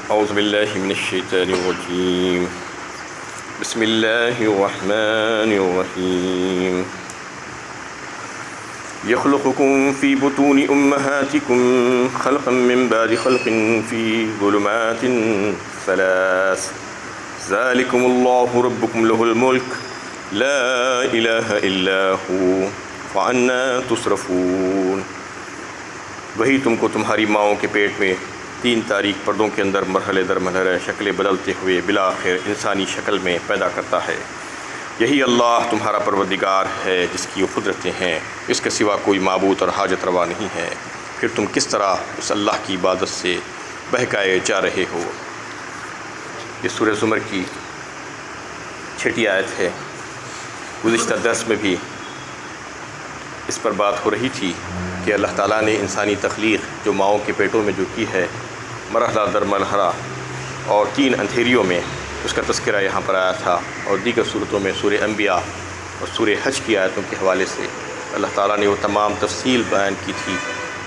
اعوذ باللہ من الشیطان الرجیم بسم اللہ الرحمن الرحیم یخلقکم فی بطون امہاتکم خلقا من بعد خلق فی ظلمات ثلاث ذالکم اللہ ربکم لہ الملک لا الہ الا ہوا فانا تصرفون۔ وہی تم کو تمہاری ماؤں کے پیٹ میں 3 تاریک پردوں کے اندر مرحلے در مرحلے شکلیں بدلتے ہوئے بالآخر انسانی شکل میں پیدا کرتا ہے۔ یہی اللہ تمہارا پروردگار ہے جس کی وہ قدرتیں ہیں، اس کے سوا کوئی معبود اور حاجت روا نہیں ہے۔ پھر تم کس طرح اس اللہ کی عبادت سے بہکائے جا رہے ہو۔ یہ سورہ زمر کی 6 آیت ہے۔ گزشتہ درس میں بھی اس پر بات ہو رہی تھی کہ اللہ تعالیٰ نے انسانی تخلیق جو ماؤں کے پیٹوں میں جو کی ہے مرحلہ در مرحلہ اور 3 اندھیریوں میں، اس کا تذکرہ یہاں پر آیا تھا، اور دیگر صورتوں میں سورہ انبیاء اور سورہ حج کی آیتوں کے حوالے سے اللہ تعالیٰ نے وہ تمام تفصیل بیان کی تھی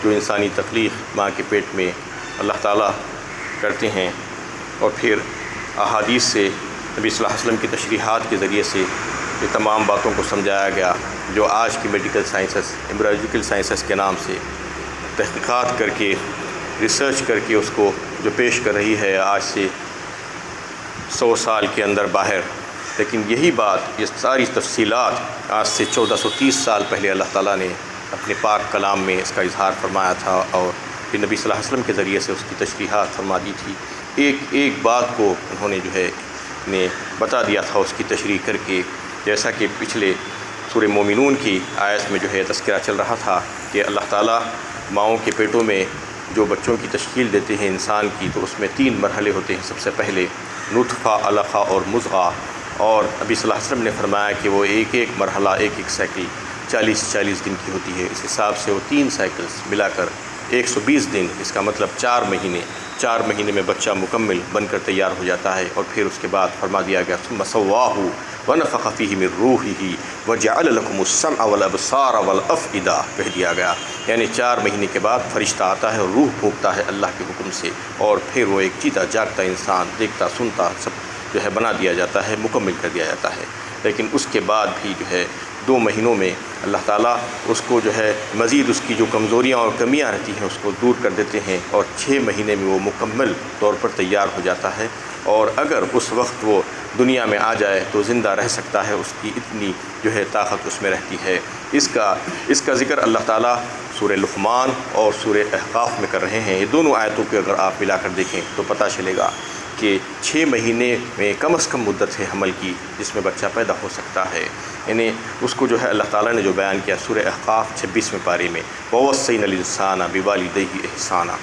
جو انسانی تخلیق ماں کے پیٹ میں اللہ تعالیٰ کرتے ہیں، اور پھر احادیث سے نبی صلی اللہ علیہ وسلم کی تشریحات کے ذریعے سے یہ تمام باتوں کو سمجھایا گیا جو آج کی میڈیکل سائنسز ایمبریولوجیکل سائنسز کے نام سے تحقیقات کر کے ریسرچ کر کے اس کو جو پیش کر رہی ہے آج سے 100 سال کے اندر باہر۔ لیکن یہی بات، یہ ساری تفصیلات آج سے 1430 سال پہلے اللہ تعالیٰ نے اپنے پاک کلام میں اس کا اظہار فرمایا تھا، اور پھر نبی صلی اللہ علیہ وسلم کے ذریعے سے اس کی تشریحات فرما دی تھی۔ ایک ایک بات کو انہوں نے جو ہے نے بتا دیا تھا اس کی تشریح کر کے، جیسا کہ پچھلے سورہ مومنون کی آیت میں جو ہے تذکرہ چل رہا تھا کہ اللہ تعالیٰ ماؤں کے پیٹوں میں جو بچوں کی تشکیل دیتے ہیں انسان کی، تو اس میں 3 مرحلے ہوتے ہیں۔ سب سے پہلے نطفہ، علقہ اور مضغہ، اور نبی صلی اللہ علیہ وسلم نے فرمایا کہ وہ ایک ایک مرحلہ، ایک ایک سائیکل 40 دن کی ہوتی ہے۔ اس حساب سے وہ 3 سائیکلز ملا کر 120 دن، اس کا مطلب 4 مہینے میں بچہ مکمل بن کر تیار ہو جاتا ہے۔ اور پھر اس کے بعد فرما دیا گیا ثم سواہ ونفخ فیہ من روحہ وجعل لکم السمع والابصار والافئدہ، کہہ دیا گیا، یعنی 4 مہینے کے بعد فرشتہ آتا ہے اور روح پھونکتا ہے اللہ کے حکم سے، اور پھر وہ ایک جیتا جاگتا انسان، دیکھتا سنتا سب جو ہے بنا دیا جاتا ہے، مکمل کر دیا جاتا ہے۔ لیکن اس کے بعد بھی جو ہے 2 مہینوں میں اللہ تعالیٰ اس کو جو ہے مزید اس کی جو کمزوریاں اور کمیاں رہتی ہیں اس کو دور کر دیتے ہیں، اور 6 مہینے میں وہ مکمل طور پر تیار ہو جاتا ہے۔ اور اگر اس وقت وہ دنیا میں آ جائے تو زندہ رہ سکتا ہے، اس کی اتنی جو ہے طاقت اس میں رہتی ہے۔ اس کا ذکر اللہ تعالیٰ سورہ لقمان اور سورہ احقاف میں کر رہے ہیں۔ یہ دونوں آیتوں کو اگر آپ ملا کر دیکھیں تو پتہ چلے گا کہ 6 مہینے میں کم از کم مدت ہے حمل کی جس میں بچہ پیدا ہو سکتا ہے، یعنی اس کو جو ہے اللہ تعالیٰ نے جو بیان کیا سورہ احقاف 26ویں پارے میں، وَوَصَّيْنَا الْإِنسَانَ بِوَالِدَيْهِ إِحْسَانًا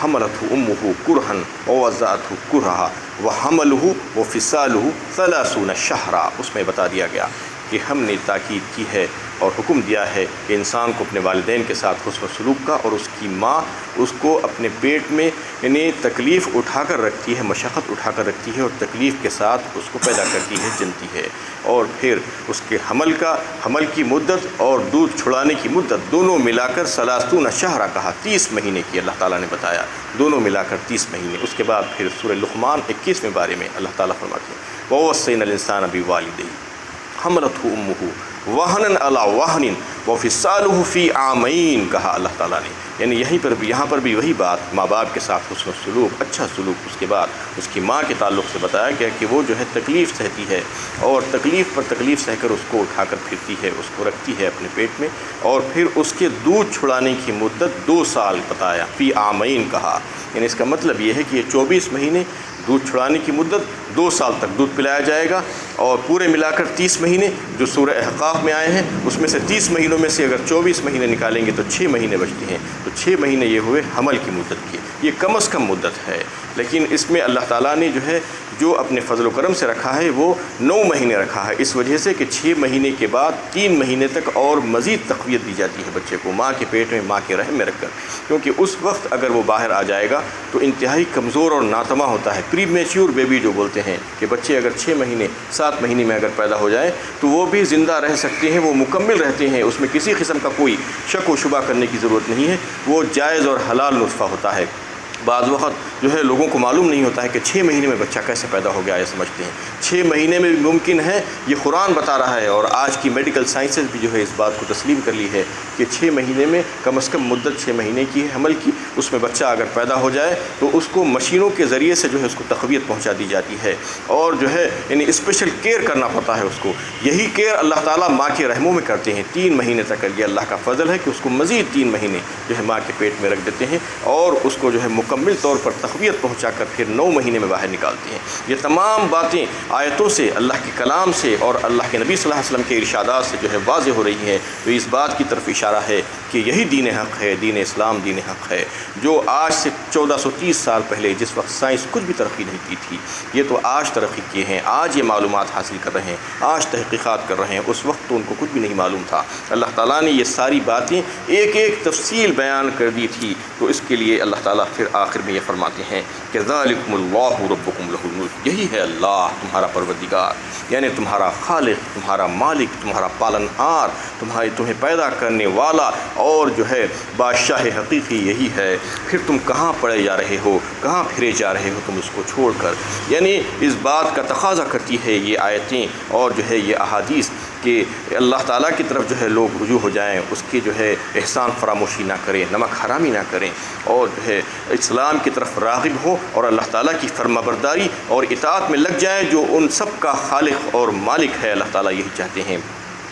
حَمَلَتْهُ أُمُّهُ كُرْهًا وَوَضَعَتْهُ كُرْهًا وَحَمَلُهُ وَفِصَالُهُ 30 شهرًا۔ اس میں بتا دیا گیا کہ ہم نے تاکید کی ہے اور حکم دیا ہے کہ انسان کو اپنے والدین کے ساتھ حسن و سلوک کا، اور اس کی ماں اس کو اپنے پیٹ میں یعنی تکلیف اٹھا کر رکھتی ہے، مشقت اٹھا کر رکھتی ہے، اور تکلیف کے ساتھ اس کو پیدا کرتی ہے، جنتی ہے۔ اور پھر اس کے حمل کی مدت اور دودھ چھڑانے کی مدت دونوں ملا کر 30 شہرا کہا، 30 مہینے کی اللہ تعالیٰ نے بتایا، دونوں ملا کر 30 مہینے۔ اس کے بعد پھر سورہ لقمان 21ویں بارے میں اللہ تعالیٰ فرماتے ہیں وَوَصَّيْنَا الْإِنسَانَ بِوَالِدَيْهِ حَمَلَتْهُ أُمُّهُ وَهْنًا عَلَى وَهْنٍ وَفِصَالُهُ فِي عَامَيْنِ کہا اللہ تعالیٰ نے، یعنی یہاں پر بھی وہی بات، ماں باپ کے ساتھ حسن و سلوک، اچھا سلوک۔ اس کے بعد اس کی ماں کے تعلق سے بتایا گیا کہ وہ جو ہے تکلیف سہتی ہے، اور تکلیف پر تکلیف سہ کر اس کو اٹھا کر پھرتی ہے، اس کو رکھتی ہے اپنے پیٹ میں، اور پھر اس کے دودھ چھڑانے کی مدت 2 سال بتایا، فی عامین کہا، یعنی اس کا مطلب یہ ہے کہ یہ 24 مہینے دودھ چھڑانے کی مدت 2 سال تک دودھ پلایا جائے گا، اور پورے ملا کر 30 مہینے جو سورہ احقاف میں آئے ہیں اس میں سے 30 مہینوں میں سے اگر 24 مہینے نکالیں گے تو 6 مہینے بچتے ہیں، تو 6 مہینے یہ ہوئے حمل کی مدت کی، یہ کم از کم مدت ہے۔ لیکن اس میں اللہ تعالیٰ نے جو ہے جو اپنے فضل و کرم سے رکھا ہے وہ 9 مہینے رکھا ہے، اس وجہ سے کہ 6 مہینے کے بعد 3 مہینے تک اور مزید تقویت دی جاتی ہے بچے کو ماں کے پیٹ میں، ماں کے رحم میں رکھ کر، کیونکہ اس وقت اگر وہ باہر آ جائے گا تو انتہائی کمزور اور ناتما ہوتا ہے۔ پری میچیور بیبی جو بولتے ہیں کہ بچے اگر 6 مہینے 7 مہینے میں اگر پیدا ہو جائے تو وہ بھی زندہ رہ سکتے ہیں، وہ مکمل رہتے ہیں، اس میں کسی قسم کا کوئی شک و شبہ کرنے کی ضرورت نہیں ہے، وہ جائز اور حلال نطفہ ہوتا ہے۔ بعض وقت جو ہے لوگوں کو معلوم نہیں ہوتا ہے کہ 6 مہینے میں بچہ کیسے پیدا ہو گیا، یہ سمجھتے ہیں 6 مہینے میں بھی ممکن ہے، یہ قرآن بتا رہا ہے، اور آج کی میڈیکل سائنسز بھی جو ہے اس بات کو تسلیم کر لی ہے کہ 6 مہینے میں کم از کم مدت 6 مہینے کی ہے حمل کی، اس میں بچہ اگر پیدا ہو جائے تو اس کو مشینوں کے ذریعے سے جو ہے اس کو تقویت پہنچا دی جاتی ہے، اور جو ہے یعنی اسپیشل کیئر کرنا پڑتا ہے اس کو۔ یہی کیئر اللہ تعالیٰ ماں کے رحموں میں کرتے ہیں 3 مہینے تک۔ یہ اللہ کا فضل ہے کہ اس کو مزید 3 مہینے جو ہے ماں کے پیٹ میں رکھ دیتے ہیں، اور اس کو جو ہے مکمل طور پر تقویت پہنچا کر پھر 9 مہینے میں باہر نکالتے ہیں۔ یہ تمام باتیں آیتوں سے، اللہ کے کلام سے اور اللہ کے نبی صلی اللہ علیہ وسلم کے ارشادات سے جو ہے واضح ہو رہی ہیں، تو اس بات کی طرف اشارہ ہے کہ یہی دین حق ہے، دین اسلام دین حق ہے، جو آج سے 1430 سال پہلے جس وقت سائنس کچھ بھی ترقی نہیں کی تھی، یہ تو آج ترقی کیے ہیں، آج یہ معلومات حاصل کر رہے ہیں، آج تحقیقات کر رہے ہیں، اس وقت تو ان کو کچھ بھی نہیں معلوم تھا۔ اللہ تعالیٰ نے یہ ساری باتیں ایک ایک تفصیل بیان کر دی تھی، تو اس کے لیے اللہ تعالیٰ پھر آخر میں یہ فرماتے ہیں کہ ذالکم اللہ ربکم لہ الملک، یہی ہے اللہ تمہارا پروردگار، یعنی تمہارا خالق، تمہارا مالک، تمہارا پالنہار، تمہیں پیدا کرنے والا اور جو ہے بادشاہ حقیقی یہی ہے۔ پھر تم کہاں پڑے جا رہے ہو، کہاں پھرے جا رہے ہو تم اس کو چھوڑ کر؟ یعنی اس بات کا تقاضا کرتی ہے یہ آیتیں اور جو ہے یہ احادیث کہ اللہ تعالیٰ کی طرف جو ہے لوگ رجوع ہو جائیں، اس کے جو ہے احسان فراموشی نہ کریں، نمک حرامی نہ کریں، اور جو ہے اسلام کی طرف راغب ہو اور اللہ تعالیٰ کی فرمانبرداری اور اطاعت میں لگ جائیں، جو ان سب کا خالق اور مالک ہے۔ اللہ تعالیٰ یہی چاہتے ہیں،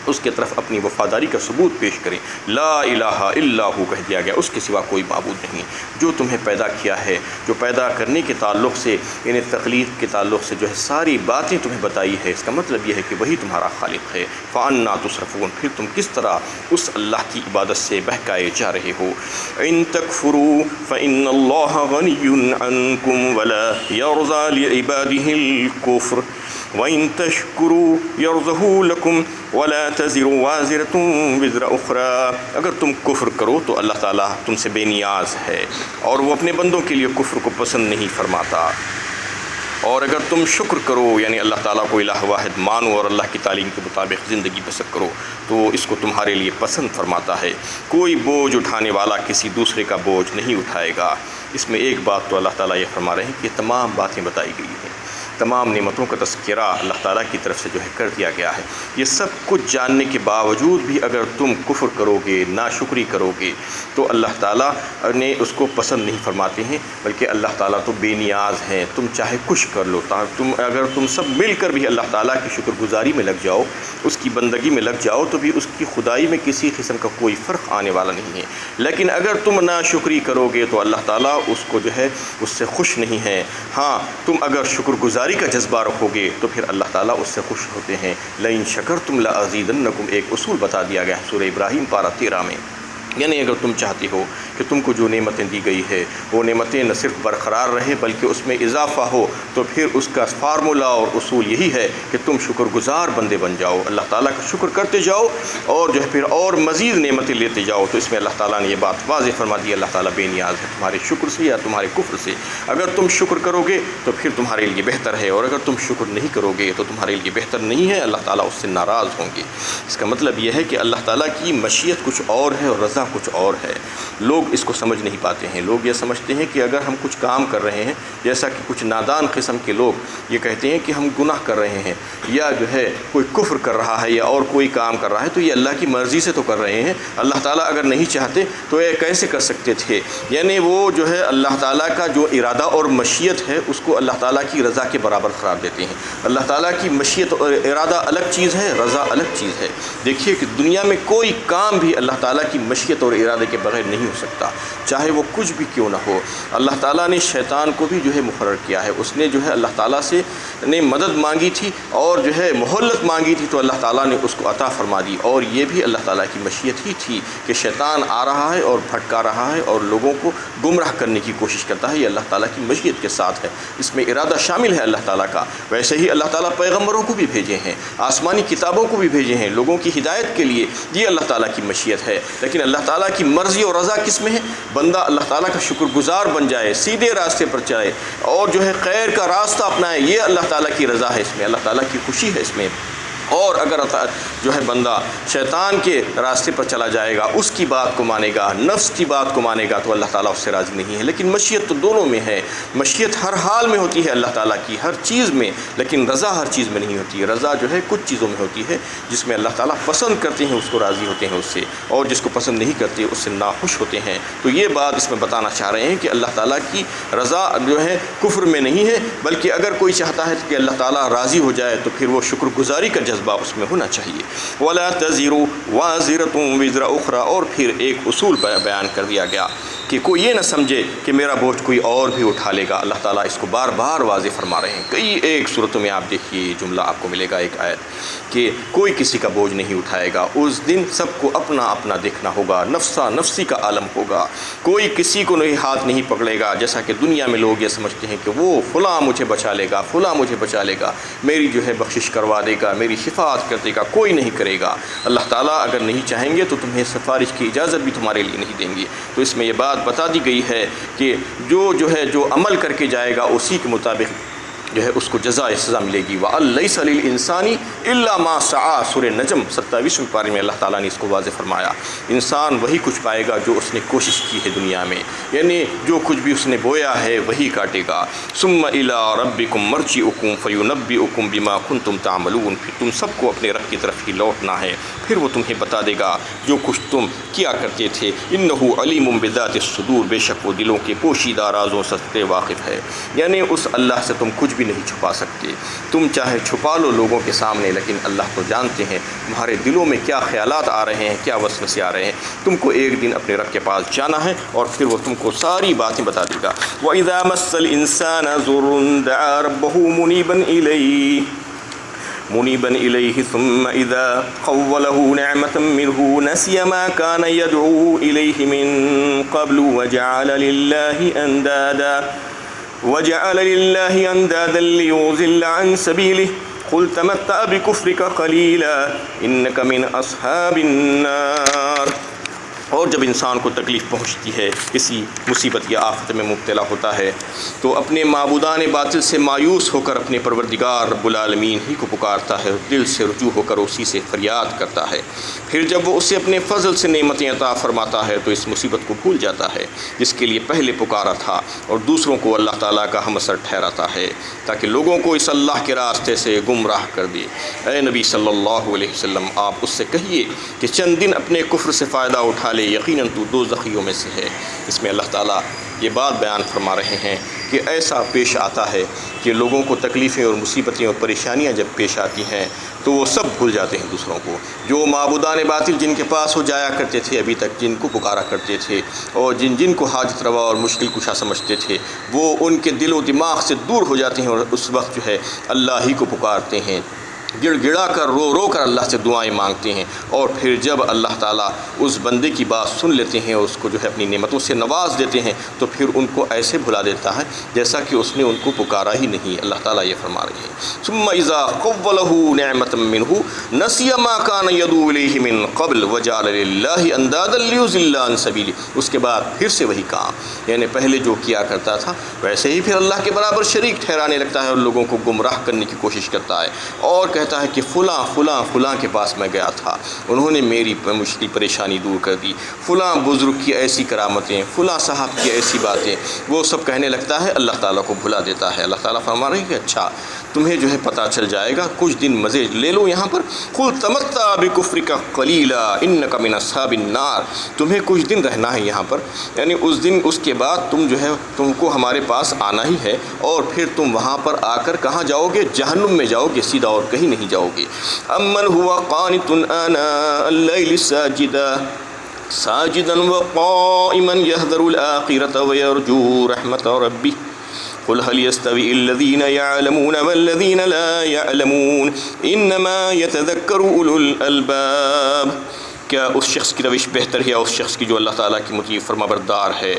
اس کے طرف اپنی وفاداری کا ثبوت پیش کریں۔ لا الہ الا ہو کہہ دیا گیا، اس کے سوا کوئی معبود نہیں، جو تمہیں پیدا کیا ہے، جو پیدا کرنے کے تعلق سے یعنی تخلیق کے تعلق سے جو ہے ساری باتیں تمہیں بتائی ہے، اس کا مطلب یہ ہے کہ وہی تمہارا خالق ہے۔ فَأَنَّىٰ تُصْرَفُونَ، پھر تم کس طرح اس اللہ کی عبادت سے بہکائے جا رہے ہو۔ إِن تَكْفُرُوا فَإِنَّ اللَّهَ غَنِيٌّ عَنكُمْ وَلَا يَرْضَىٰ لِعِبَادِهِ الْكُفْرَ وَإِن تَشْكُرُوا يَرْضَهُ لَكُمْ وَلَا تَزِرُ وَازِرَةٌ وِزْرَ أُخْرَىٰ، اگر تم کفر کرو تو اللہ تعالیٰ تم سے بے نیاز ہے، اور وہ اپنے بندوں کے لیے کفر کو پسند نہیں فرماتا، اور اگر تم شکر کرو یعنی اللہ تعالیٰ کو الہ واحد مانو اور اللہ کی تعلیم کے مطابق زندگی بسر کرو، تو اس کو تمہارے لیے پسند فرماتا ہے۔ کوئی بوجھ اٹھانے والا کسی دوسرے کا بوجھ نہیں اٹھائے گا۔ اس میں ایک بات تو اللہ تعالیٰ یہ فرما رہے ہیں کہ تمام باتیں بتائی گئی ہیں، تمام نعمتوں کا تذکرہ اللہ تعالیٰ کی طرف سے جو ہے کر دیا گیا ہے۔ یہ سب کچھ جاننے کے باوجود بھی اگر تم کفر کرو گے، ناشکری کرو گے، تو اللہ تعالیٰ نے اس کو پسند نہیں فرماتے ہیں، بلکہ اللہ تعالیٰ تو بے نیاز ہیں۔ تم چاہے کچھ کر لو، اگر تم سب مل کر بھی اللہ تعالیٰ کی شکر گزاری میں لگ جاؤ، اس کی بندگی میں لگ جاؤ، تو بھی اس کی خدائی میں کسی قسم کا کوئی فرق آنے والا نہیں ہے۔ لیکن اگر تم ناشکری کرو گے تو اللہ تعالیٰ اس کو جو ہے اس سے خوش نہیں ہے۔ ہاں، تم اگر شکر گزاری کا جذبہ رکھو گے تو پھر اللہ تعالیٰ اس سے خوش ہوتے ہیں۔ لئن شکرتم لأزیدنکم، ایک اصول بتا دیا گیا ہے سورہ ابراہیم پارہ 13 میں، یعنی اگر تم چاہتے ہو کہ تم کو جو نعمتیں دی گئی ہے وہ نعمتیں نہ صرف برقرار رہے بلکہ اس میں اضافہ ہو، تو پھر اس کا فارمولہ اور اصول یہی ہے کہ تم شکر گزار بندے بن جاؤ، اللہ تعالیٰ کا شکر کرتے جاؤ، اور جو ہے پھر اور مزید نعمتیں لیتے جاؤ۔ تو اس میں اللہ تعالیٰ نے یہ بات واضح فرما دی، اللہ تعالیٰ بے نیاز ہے تمہارے شکر سے یا تمہارے کفر سے۔ اگر تم شکر کرو گے تو پھر تمہارے لیے بہتر ہے، اور اگر تم شکر نہیں کرو گے تو تمہارے لیے بہتر نہیں ہے، اللہ تعالیٰ اس سے ناراض ہوں گے۔ اس کا مطلب یہ ہے کہ اللہ تعالیٰ کی مشیت کچھ اور ہے اور رضا کچھ اور ہے۔ لوگ اس کو سمجھ نہیں پاتے ہیں۔ لوگ یہ سمجھتے ہیں کہ اگر ہم کچھ کام کر رہے ہیں، جیسا کہ کچھ نادان قسم کے لوگ یہ کہتے ہیں کہ ہم گناہ کر رہے ہیں، یا جو ہے کوئی کفر کر رہا ہے یا اور کوئی کام کر رہا ہے، تو یہ اللہ کی مرضی سے تو کر رہے ہیں، اللہ تعالیٰ اگر نہیں چاہتے تو یہ کیسے کر سکتے تھے؟ یعنی وہ جو ہے اللہ تعالیٰ کا جو ارادہ اور مشیت ہے اس کو اللہ تعالیٰ کی رضا کے برابر قرار دیتے ہیں۔ اللہ تعالیٰ کی مشیت اور ارادہ الگ چیز ہے، رضا الگ چیز ہے۔ دیکھیے کہ دنیا میں کوئی کام بھی اللہ تعالیٰ کی مشیت اور ارادے کے بغیر نہیں ہو سکتا، چاہے وہ کچھ بھی کیوں نہ ہو۔ اللہ تعالیٰ نے شیطان کو بھی جو ہے مقرر کیا ہے، اس نے جو ہے اللہ تعالیٰ سے نے مدد مانگی تھی اور جو ہے مہلت مانگی تھی، تو اللہ تعالیٰ نے اس کو عطا فرما دی، اور یہ بھی اللہ تعالیٰ کی مشیت ہی تھی کہ شیطان آ رہا ہے اور بھٹکا رہا ہے اور لوگوں کو گمراہ کرنے کی کوشش کرتا ہے، یہ اللہ تعالیٰ کی مشیت کے ساتھ ہے، اس میں ارادہ شامل ہے اللہ تعالیٰ کا۔ ویسے ہی اللہ تعالیٰ پیغمبروں کو بھی بھیجے ہیں، آسمانی کتابوں کو بھی بھیجے ہیں لوگوں کی ہدایت کے لیے، یہ اللہ تعالیٰ کی مشیت ہے۔ لیکن اللہ تعالیٰ کی مرضی اور رضا کس میں ہے؟ بندہ اللہ تعالیٰ کا شکر گزار بن جائے، سیدھے راستے پر چلے اور جو ہے خیر کا راستہ اپنائے، یہ اللہ تعالیٰ کی رضا ہے، اس میں اللہ تعالیٰ کی خوشی ہے اس میں۔ اور اگر جو ہے بندہ شیطان کے راستے پر چلا جائے گا، اس کی بات کو مانے گا، نفس کی بات کو مانے گا، تو اللہ تعالیٰ اس سے راضی نہیں ہے۔ لیکن مشیت تو دونوں میں ہے، مشیت ہر حال میں ہوتی ہے اللہ تعالیٰ کی، ہر چیز میں، لیکن رضا ہر چیز میں نہیں ہوتی ہے۔ رضا جو ہے کچھ چیزوں میں ہوتی ہے جس میں اللہ تعالیٰ پسند کرتے ہیں، اس کو راضی ہوتے ہیں اس سے، اور جس کو پسند نہیں کرتے اس سے ناخوش ہوتے ہیں۔ تو یہ بات اس میں بتانا چاہ رہے ہیں کہ اللہ تعالیٰ کی رضا جو ہے کفر میں نہیں ہے، بلکہ اگر کوئی چاہتا ہے کہ اللہ تعالیٰ راضی ہو جائے تو پھر وہ شکر گزاری کا جذبہ اس میں ہونا چاہیے۔ وَلَا تَزِرُ وَازِرَةٌ وِزْرَ أُخْرَى، اور پھر ایک اصول بیان کر دیا گیا کہ کوئی یہ نہ سمجھے کہ میرا بوجھ کوئی اور بھی اٹھا لے گا۔ اللہ تعالیٰ اس کو بار بار واضح فرما رہے ہیں، کئی ایک صورتوں میں آپ دیکھیے یہ جملہ آپ کو ملے گا، ایک آیت کہ کوئی کسی کا بوجھ نہیں اٹھائے گا، اس دن سب کو اپنا اپنا دیکھنا ہوگا، نفسا نفسی کا عالم ہوگا، کوئی کسی کو نہیں ہاتھ نہیں پکڑے گا۔ جیسا کہ دنیا میں لوگ یہ سمجھتے ہیں کہ وہ فلاں مجھے بچا لے گا، فلاں مجھے بچا لے گا، میری جو ہے بخشش کروا دے گا، میری شفاعت کر دے گا، کوئی نہیں کرے گا۔ اللہ تعالیٰ اگر نہیں چاہیں گے تو تمہیں سفارش کی اجازت بھی تمہارے لیے نہیں دیں گے۔ تو اس میں یہ بات بتا دی گئی ہے کہ جو عمل کر کے جائے گا اسی کے مطابق جو ہے اس کو جزائے سزا ملے گی۔ وَأَلَّيْسَ لِلْإِنسَانِ إِلَّا مَا سَعَىٰ، سورہ نجم 27ویں پارے میں اللہ تعالیٰ نے اس کو واضح فرمایا، انسان وہی کچھ پائے گا جو اس نے کوشش کی ہے دنیا میں، یعنی جو کچھ بھی اس نے بویا ہے وہی کاٹے گا۔ ثُمَّ إِلَىٰ رَبِّكُمْ مَرْجِعُكُمْ فَيُنَبِّئُكُم بِمَا كُنتُمْ تَعْمَلُونَ، پھر تم سب کو اپنے رب کی طرف ہی لوٹنا ہے، پھر وہ تمہیں بتا دے گا جو کچھ تم کیا کرتے تھے۔ إِنَّهُ عَلِيمٌ بِذَاتِ الصُّدُورِ، بے شک وہ دلوں کے پوشیدہ رازوں سے واقف ہے، یعنی اس اللہ سے تم کچھ بھی نہیں چھپا سکتے۔ تم چاہے چھپا لو لوگوں کے سامنے، لیکن اللہ تو جانتے ہیں تمہارے دلوں میں کیا خیالات آ رہے ہیں، کیا وسوسے آ رہے ہیں۔ تم کو ایک دن اپنے رب کے پاس جانا ہے اور پھر وہ تم کو ساری باتیں بتا دے گا۔ وَإِذَا مَسَّ الْإِنسَانَ ضُرٌّ دَعَا رَبَّهُ منيبا إليه ثم إذا خوله نعمة منه نسي ما كان يدعو إليه من قبل وجعل لله أندادا ليضل عن سبيله قل تمتع بكفرك قليلا إنك من أصحاب النار۔ اور جب انسان کو تکلیف پہنچتی ہے، کسی مصیبت یا آفت میں مبتلا ہوتا ہے، تو اپنے معبودان باطل سے مایوس ہو کر اپنے پروردگار رب العالمین ہی کو پکارتا ہے، دل سے رجوع ہو کر اسی سے فریاد کرتا ہے۔ پھر جب وہ اسے اپنے فضل سے نعمتیں عطا فرماتا ہے تو اس مصیبت کو بھول جاتا ہے جس کے لیے پہلے پکارا تھا، اور دوسروں کو اللہ تعالیٰ کا ہمسر ٹھہراتا ہے تاکہ لوگوں کو اس اللہ کے راستے سے گمراہ کر دے۔ اے نبی صلی اللہ علیہ وسلم، آپ اس سے کہیے کہ چند دن اپنے کفر سے فائدہ اٹھا لے، یقیناً تو دوزخیوں میں سے ہے۔ اس میں اللہ تعالیٰ یہ بات بیان فرما رہے ہیں کہ ایسا پیش آتا ہے کہ لوگوں کو تکلیفیں اور مصیبتیں اور پریشانیاں جب پیش آتی ہیں تو وہ سب بھول جاتے ہیں دوسروں کو۔ جو معبودان باطل جن کے پاس وہ جایا کرتے تھے ابھی تک، جن کو پکارا کرتے تھے اور جن کو حاجت روا اور مشکل کشا سمجھتے تھے، وہ ان کے دل و دماغ سے دور ہو جاتے ہیں اور اس وقت جو ہے اللہ ہی کو پکارتے ہیں، گڑ گڑا کر رو کر اللہ سے دعائیں مانگتے ہیں۔ اور پھر جب اللہ تعالیٰ اس بندے کی بات سن لیتے ہیں اور اس کو جو ہے اپنی نعمتوں سے نواز دیتے ہیں تو پھر ان کو ایسے بھلا دیتا ہے جیسا کہ اس نے ان کو پکارا ہی نہیں۔ اللہ تعالیٰ یہ فرما رہے ہیں، ثم اذا خوله نعمة منه نسي ما كان يدعو اليه من قبل وجعل لله اندادا ليضل عن سبيله، اس کے بعد پھر سے وہی کام، یعنی پہلے جو کیا کرتا تھا ویسے ہی پھر اللہ کے برابر شریک ٹھہرانے لگتا ہے اور لوگوں کو گمراہ کرنے کی کوشش کرتا ہے، اور کہتا ہے کہ فلاں کے پاس میں گیا تھا، انہوں نے میری مشکل پریشانی دور کر دی، فلاں بزرگ کی ایسی کرامتیں، فلاں صاحب کی ایسی باتیں، وہ سب کہنے لگتا ہے، اللہ تعالیٰ کو بھلا دیتا ہے۔ اللہ تعالیٰ فرما رہے ہیں کہ اچھا تمہیں جو ہے پتہ چل جائے گا، کچھ دن مزے لے لو یہاں پر، قل تمتع بکفرک قلیلا انک من اصحاب النار، تمہیں کچھ دن رہنا ہے یہاں پر، یعنی اس کے بعد تم کو ہمارے پاس آنا ہی ہے، اور پھر تم وہاں پر آ کر کہاں جاؤ گے؟ جہنم میں جاؤ گے، سیدھا اور کہیں نہیں جاؤ گے۔ امن هو قانت آناء الليل ساجدا وقائما يحذر الآخرة ويرجو رحمة ربه قل هل يستوي الذين يعلمون والذين لا يعلمون انما يتذكر اولو الالباب، کیا اس شخص کی روش بہتر ہے اس شخص کی جو اللہ تعالیٰ کی مطیع فرما بردار ہے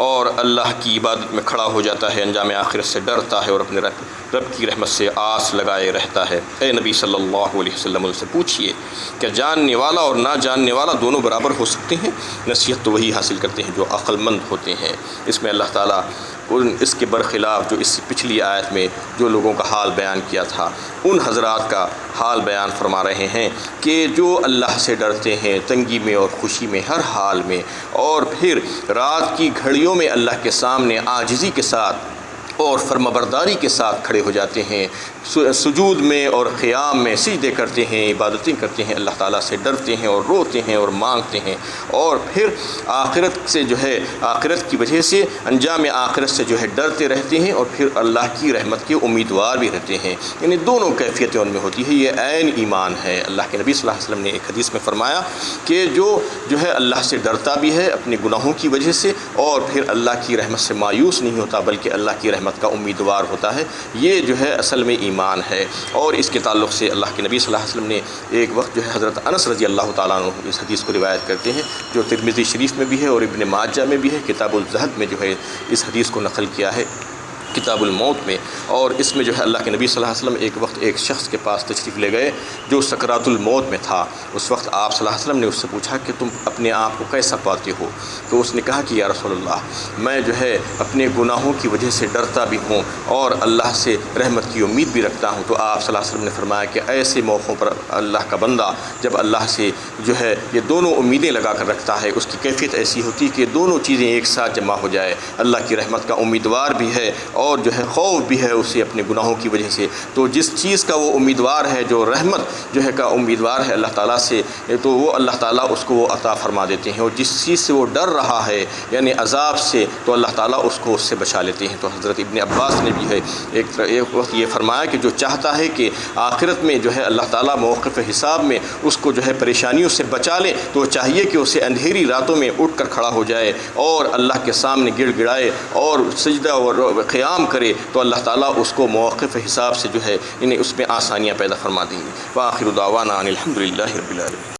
اور اللہ کی عبادت میں کھڑا ہو جاتا ہے، انجام آخرت سے ڈرتا ہے اور اپنے رب کی رحمت سے آس لگائے رہتا ہے؟ اے نبی صلی اللہ علیہ وسلم، ان سے پوچھئے کہ جاننے والا اور نہ جاننے والا دونوں برابر ہو سکتے ہیں؟ نصیحت تو وہی حاصل کرتے ہیں جو عقل مند ہوتے ہیں۔ اس میں اللہ تعالیٰ اس کے برخلاف جو اس سے پچھلی آیت میں جو لوگوں کا حال بیان کیا تھا ان حضرات کا حال بیان فرما رہے ہیں کہ جو اللہ سے ڈرتے ہیں تنگی میں اور خوشی میں ہر حال میں، اور پھر رات کی گھڑیوں میں اللہ کے سامنے عاجزی کے ساتھ اور فرمانبرداری کے ساتھ کھڑے ہو جاتے ہیں، سجود میں اور قیام میں سجدے کرتے ہیں، عبادتیں کرتے ہیں، اللہ تعالیٰ سے ڈرتے ہیں اور روتے ہیں اور مانگتے ہیں، اور پھر آخرت سے جو ہے آخرت کی وجہ سے انجام آخرت سے جو ہے ڈرتے رہتے ہیں، اور پھر اللہ کی رحمت کے امیدوار بھی رہتے ہیں۔ یعنی دونوں کیفیتیں ان میں ہوتی ہے، یہ عین ایمان ہے۔ اللہ کے نبی صلی اللہ علیہ وسلم نے ایک حدیث میں فرمایا کہ جو ہے اللہ سے ڈرتا بھی ہے اپنے گناہوں کی وجہ سے، اور پھر اللہ کی رحمت سے مایوس نہیں ہوتا بلکہ اللہ کی رحمت کا امیدوار ہوتا ہے، یہ جو ہے اصل میں ایمان ہے۔ اور اس کے تعلق سے اللہ کے نبی صلی اللہ علیہ وسلم نے ایک وقت جو ہے حضرت انس رضی اللہ تعالیٰ عنہ اس حدیث کو روایت کرتے ہیں جو ترمذی شریف میں بھی ہے اور ابن ماجہ میں بھی ہے، کتاب الزہد میں جو ہے اس حدیث کو نقل کیا ہے کتاب الموت میں۔ اور اس میں جو ہے اللہ کے نبی صلی اللہ علیہ وسلم ایک وقت ایک شخص کے پاس تشریف لے گئے جو سکرات الموت میں تھا۔ اس وقت آپ صلی اللہ علیہ وسلم نے اس سے پوچھا کہ تم اپنے آپ کو کیسا پاتے ہو؟ تو اس نے کہا کہ یا رسول اللہ، میں جو ہے اپنے گناہوں کی وجہ سے ڈرتا بھی ہوں اور اللہ سے رحمت کی امید بھی رکھتا ہوں۔ تو آپ صلی اللہ علیہ وسلم نے فرمایا کہ ایسے موقعوں پر اللہ کا بندہ جب اللہ سے جو ہے یہ دونوں امیدیں لگا کر رکھتا ہے، اس کی کیفیت ایسی ہوتی کہ دونوں چیزیں ایک ساتھ جمع ہو جائے، اللہ کی رحمت کا امیدوار بھی ہے اور جو ہے خوف بھی ہے اسے اپنے گناہوں کی وجہ سے۔ تو جس چیز کا وہ امیدوار ہے، جو رحمت جو ہے کا امیدوار ہے اللہ تعالیٰ سے، تو وہ اللہ تعالیٰ اس کو وہ عطا فرما دیتے ہیں، اور جس چیز سے وہ ڈر رہا ہے یعنی عذاب سے، تو اللہ تعالیٰ اس کو اس سے بچا لیتے ہیں۔ تو حضرت ابن عباس نے بھی ہے ایک وقت یہ فرمایا کہ جو چاہتا ہے کہ آخرت میں جو ہے اللہ تعالیٰ موقف حساب میں اس کو جو ہے پریشانیوں سے بچا لے، تو چاہیے کہ اسے اندھیری راتوں میں اٹھ کر کھڑا ہو جائے اور اللہ کے سامنے گڑ گڑائے اور سجدہ اور قیام کرے، تو اللہ تعالیٰ اس کو موقف حساب سے جو ہے انہیں اس میں آسانیاں پیدا فرما دیں گے۔ وآخر دعوانا ان الحمد للہ رب العالمین۔